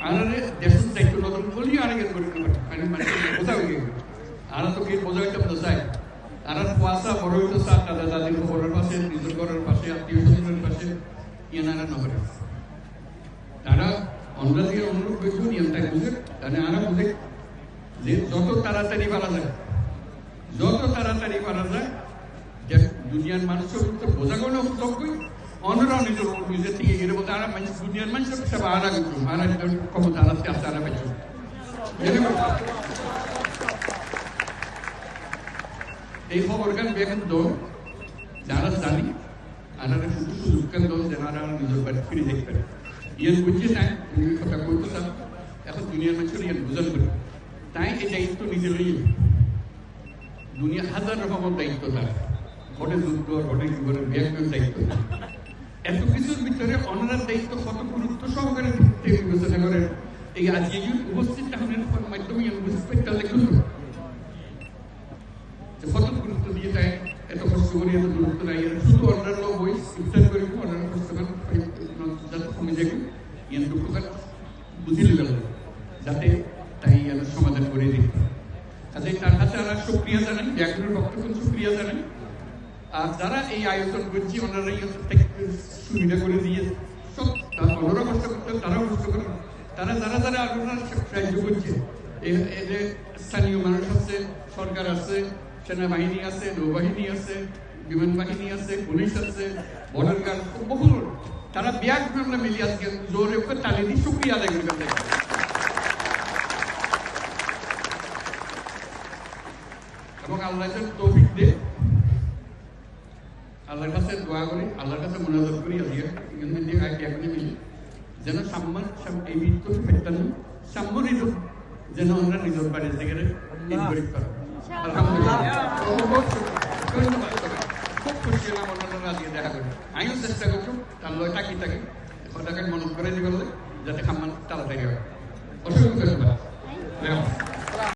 আনারে দেশের দায়িত্ব নতুন বলি আরেকের করতে পারে মানে বোঝা হয়ে গেল আর তো কি বোঝা হইতে বোঝায় আর কুয়াশা বড় হইতে চার দাদা দাদির খবরের পাশে নিজের ঘরের পাশে আত্মীয় স্বজনের পাশে ইয়ানারা নগরে তারা আমরা দিয়ে অনুরোধ করছি নিয়মটাই বুঝে তাহলে আরা বুঝে যে যত তাড়াতাড়ি পারা যায় যে দুনিয়ার মানুষের তো বোঝা কোনো যোগ্যই অন্যরাও নিজের থেকে গেলে বলতে আর মানুষ দুনিয়ার মানুষের সব আরা কিন্তু আরা ক্ষমতা আনাতে আসতে আরা পেয়েছ এই খবর গান বেগুন দল যারা জানি আনারা শুধু সুযোগ কেন দল যারা নিজের বাড়ি ফিরে যেতে পারে ইয়ান বুঝছে না তুমি কথা বলতেছিলাম এখন দুনিয়ার মানুষের ইয়ান বোঝান করি তাই এই দায়িত্ব নিজে লইয়ে দুনিয়া হাজার রকমের দায়িত্ব তার ঘটে যুদ্ধ ঘটে জীবনের ব্যাগের দায়িত্ব এত কিছুর ভিতরে অনার দায়িত্ব কত গুরুত্ব সহকারে বিবেচনা করেন এই আজ এই উপস্থিত তাহলে মাধ্যমে কত গুরুত্ব দিয়ে যায় এত কষ্ট করে এত গুরুত্ব নাই শুধু অন্যান্য বই ইফতার করে অন্যান্য কষ্ট যাতে কমে যাবে ইয়ান দুঃখকার বুঝিলে গেল যাতে তাই সমাধান করে দিই কাজে তার কাছে আমরা সুক্রিয়া জানাই ব্যাকরণ বক্তব্য সুক্রিয়া জানাই আর যারা এই আয়োজন করছি ওনারা সুবিধা করে দিয়ে সব ওনারা কষ্ট করতেন তারাও কষ্ট করেন তারা যারা যারা আপনার সাহায্য করছে এই যে স্থানীয় মানুষ আছে সরকার আছে সেনাবাহিনী আছে নৌবাহিনী আছে বিমান বাহিনী আছে পুলিশ আছে বর্ডার গার্ড বহু তারা ব্যাগ আমরা মিলিয়ে আজকে জোরে ওকে তালি দিয়ে সুক্রিয়া আদায় করে এবং আল্লাহ তৌফিক দে আল্লাহর কাছে দোয়া করি আল্লাহর কাছে মোনাজাত করি আজকে এখনই মিলি যেন সাম্মান এই মৃত্যু ফেরতান সাম্য নিজ যেন আমরা নিজের বাড়ির থেকে ইনকোয়ারি করা আলহামদুলিল্লাহ ধন্যবাদ খুব খুশি হলাম অন্যান্যরা আজকে দেখা করি আমিও চেষ্টা করছি তার লয় থাকি কথাকে মনে করে দিবে যাতে সাম্মান তাড়াতাড়ি হয় অসংখ্য ধন্যবাদ